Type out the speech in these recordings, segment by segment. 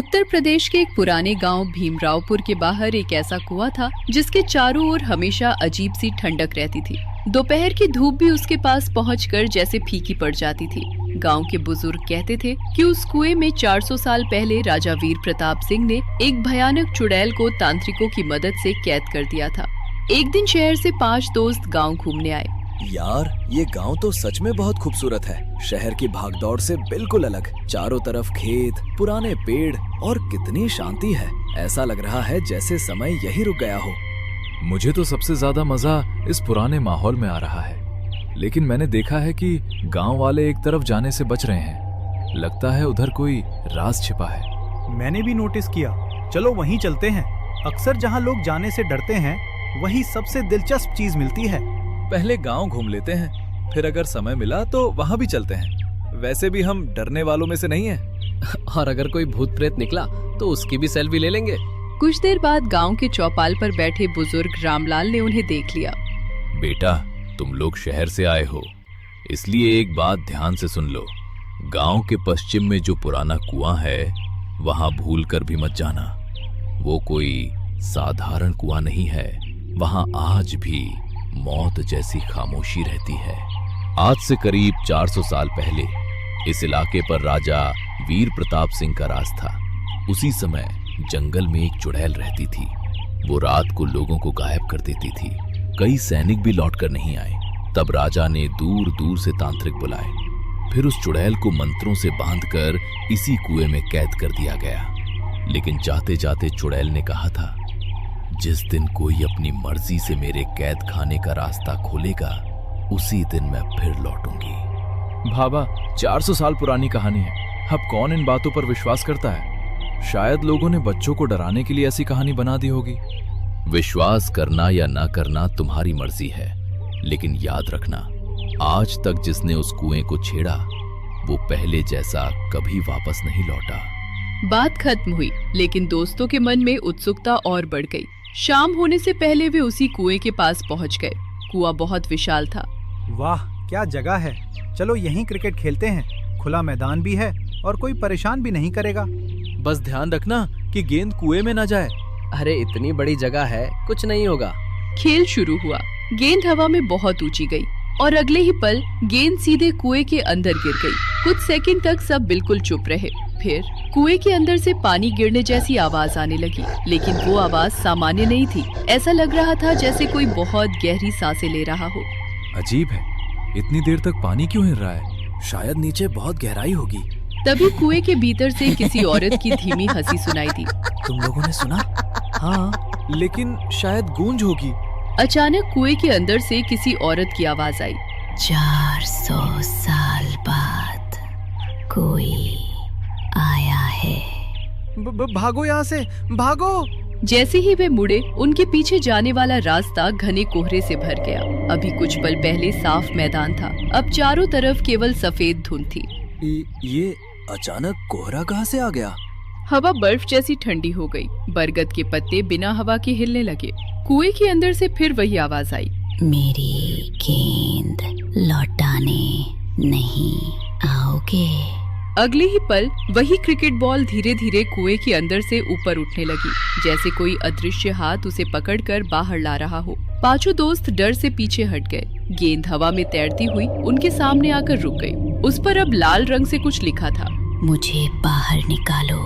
उत्तर प्रदेश के एक पुराने गांव भीमरावपुर के बाहर एक ऐसा कुआं था जिसके चारों ओर हमेशा अजीब सी ठंडक रहती थी। दोपहर की धूप भी उसके पास पहुंचकर जैसे फीकी पड़ जाती थी। गांव के बुजुर्ग कहते थे कि उस कुएं में 400 साल पहले राजा वीर प्रताप सिंह ने एक भयानक चुड़ैल को तांत्रिकों की मदद से कैद कर दिया था। एक दिन शहर से 5 दोस्त गाँव घूमने आए। यार, ये गांव तो सच में बहुत खूबसूरत है। शहर की भागदौड़ से बिल्कुल अलग। चारों तरफ खेत, पुराने पेड़ और कितनी शांति है। ऐसा लग रहा है जैसे समय यही रुक गया हो। मुझे तो सबसे ज्यादा मजा इस पुराने माहौल में आ रहा है, लेकिन मैंने देखा है कि गांव वाले एक तरफ जाने से बच रहे हैं। लगता है उधर कोई राज छिपा है। मैंने भी नोटिस किया। चलो वहीं चलते हैं। अक्सर जहाँ लोग जाने से डरते हैं, वही सबसे दिलचस्प चीज मिलती है। पहले गांव घूम लेते हैं, फिर अगर समय मिला तो वहां भी चलते हैं। वैसे भी हम डरने वालों में से नहीं हैं। और अगर कोई भूत प्रेत निकला तो उसकी भी सेल्फी ले लेंगे। कुछ देर बाद गांव के चौपाल पर बैठे बुजुर्ग रामलाल ने उन्हें देख लिया। बेटा, तुम लोग शहर से आए हो, इसलिए एक बात ध्यान से सुन लो। गांव के पश्चिम में जो पुराना कुआं है, वहां भूल कर भी मत जाना। वो कोई साधारण कुआं नहीं है। वहां आज भी मौत जैसी खामोशी रहती है। आज से करीब 400 साल पहले इस इलाके पर राजा वीर प्रताप सिंह का राज था। उसी समय जंगल में एक चुड़ैल रहती थी। वो रात को लोगों को गायब कर देती थी। कई सैनिक भी लौटकर नहीं आए। तब राजा ने दूर दूर से तांत्रिक बुलाए। फिर उस चुड़ैल को मंत्रों से बांधकर इसी कुएं में कैद कर दिया गया। लेकिन जाते जाते चुड़ैल ने कहा था, जिस दिन कोई अपनी मर्जी से मेरे कैद खाने का रास्ता खोलेगा, उसी दिन मैं फिर लौटूंगी। भाबा, 400 साल पुरानी कहानी है। अब कौन इन बातों पर विश्वास करता है? शायद लोगों ने बच्चों को डराने के लिए ऐसी कहानी बना दी होगी। विश्वास करना या ना करना तुम्हारी मर्जी है, लेकिन याद रखना, आज तक जिसने उस कुएं को छेड़ा, वो पहले जैसा कभी वापस नहीं लौटा। बात खत्म हुई, लेकिन दोस्तों के मन में उत्सुकता और बढ़ गई। शाम होने से पहले वे उसी कुएं के पास पहुंच गए। कुआं बहुत विशाल था। वाह, क्या जगह है। चलो यहीं क्रिकेट खेलते हैं। खुला मैदान भी है और कोई परेशान भी नहीं करेगा। बस ध्यान रखना कि गेंद कुएं में ना जाए। अरे इतनी बड़ी जगह है, कुछ नहीं होगा। खेल शुरू हुआ। गेंद हवा में बहुत ऊंची गई और अगले ही पल गेंद सीधे कुएं के अंदर गिर गई। कुछ सेकंड तक सब बिल्कुल चुप रहे। फिर कुएं के अंदर से पानी गिरने जैसी आवाज आने लगी, लेकिन वो आवाज सामान्य नहीं थी। ऐसा लग रहा था जैसे कोई बहुत गहरी सांसें ले रहा हो। अजीब है, इतनी देर तक पानी क्यों हिल रहा है? शायद नीचे बहुत गहराई होगी। तभी कुएं के भीतर से किसी औरत की धीमी हंसी सुनाई दी। तुम लोगों ने सुना? हाँ, लेकिन शायद गूंज होगी। अचानक कुएं के अंदर से किसी औरत की आवाज आई। 400 साल बाद कोई आया है। भागो यहाँ से, भागो! जैसे ही वे मुड़े, उनके पीछे जाने वाला रास्ता घने कोहरे से भर गया। अभी कुछ पल पहले साफ मैदान था, अब चारों तरफ केवल सफेद धुंध थी। ये अचानक कोहरा कहाँ से आ गया? हवा बर्फ जैसी ठंडी हो गई। बरगद के पत्ते बिना हवा के हिलने लगे। कुएं के अंदर से फिर वही आवाज आई। मेरी गेंद लौटाने नहीं आओगे? अगले ही पल वही क्रिकेट बॉल धीरे धीरे कुएं के अंदर से ऊपर उठने लगी, जैसे कोई अदृश्य हाथ उसे पकड़कर बाहर ला रहा हो। पांचों दोस्त डर से पीछे हट गए। गेंद हवा में तैरती हुई उनके सामने आकर रुक गई। उस पर अब लाल रंग से कुछ लिखा था। मुझे बाहर निकालो।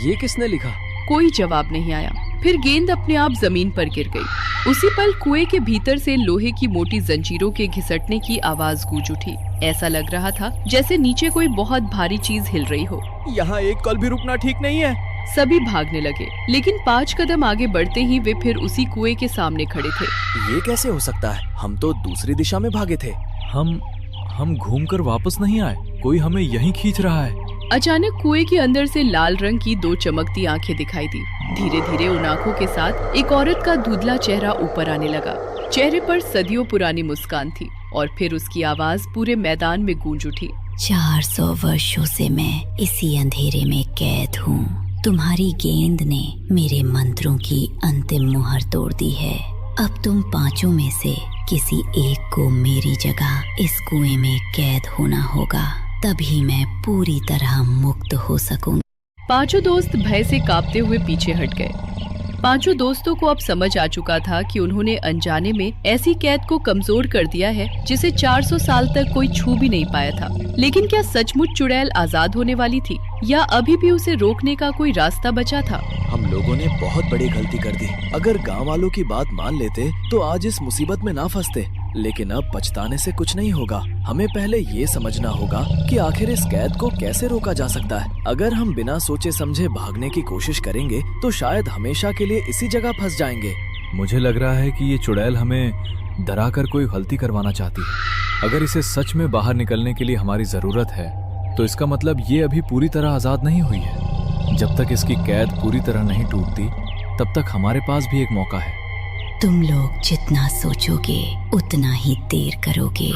ये किसने लिखा? कोई जवाब नहीं आया। फिर गेंद अपने आप जमीन पर गिर गई। उसी पल कुएं के भीतर से लोहे की मोटी जंजीरों के घिसटने की आवाज गूंज उठी। ऐसा लग रहा था जैसे नीचे कोई बहुत भारी चीज हिल रही हो। यहाँ एक कल भी रुकना ठीक नहीं है। सभी भागने लगे, लेकिन 5 कदम आगे बढ़ते ही वे फिर उसी कुएं के सामने खड़े थे। ये कैसे हो सकता है? हम तो दूसरी दिशा में भागे थे। हम घूमकर वापस नहीं आए। कोई हमें यहीं खींच रहा है। अचानक कुएं के अंदर से लाल रंग की 2 चमकती आंखें दिखाई दी। धीरे धीरे उन आंखों के साथ एक औरत का धुंधला चेहरा ऊपर आने लगा। चेहरे पर सदियों पुरानी मुस्कान थी और फिर उसकी आवाज पूरे मैदान में गूंज उठी। 400 वर्षों से मैं इसी अंधेरे में कैद हूँ। तुम्हारी गेंद ने मेरे मंत्रों की अंतिम मुहर तोड़ दी है। अब तुम 5 में से किसी एक को मेरी जगह इस कुएं में कैद होना होगा, तभी मैं पूरी तरह मुक्त हो सकूं। पांचों दोस्त भय से कांपते हुए पीछे हट गए। पांचों दोस्तों को अब समझ आ चुका था कि उन्होंने अनजाने में ऐसी कैद को कमजोर कर दिया है जिसे 400 साल तक कोई छू भी नहीं पाया था। लेकिन क्या सचमुच चुड़ैल आजाद होने वाली थी या अभी भी उसे रोकने का कोई रास्ता बचा था? हम लोगों ने बहुत बड़ी गलती कर दी। अगर गांव वालों की बात मान लेते तो आज इस मुसीबत में ना फंसते। लेकिन अब पछताने से कुछ नहीं होगा। हमें पहले ये समझना होगा कि आखिर इस कैद को कैसे रोका जा सकता है। अगर हम बिना सोचे समझे भागने की कोशिश करेंगे तो शायद हमेशा के लिए इसी जगह फंस जाएंगे। मुझे लग रहा है कि ये चुड़ैल हमें डराकर कोई गलती करवाना चाहती है। अगर इसे सच में बाहर निकलने के लिए हमारी जरूरत है तो इसका मतलब ये अभी पूरी तरह आजाद नहीं हुई है। जब तक इसकी कैद पूरी तरह नहीं टूटती तब तक हमारे पास भी एक मौका है। तुम लोग जितना सोचोगे उतना ही देर करोगे।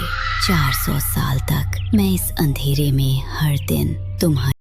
400 साल तक मैं इस अंधेरे में हर दिन तुम्हारे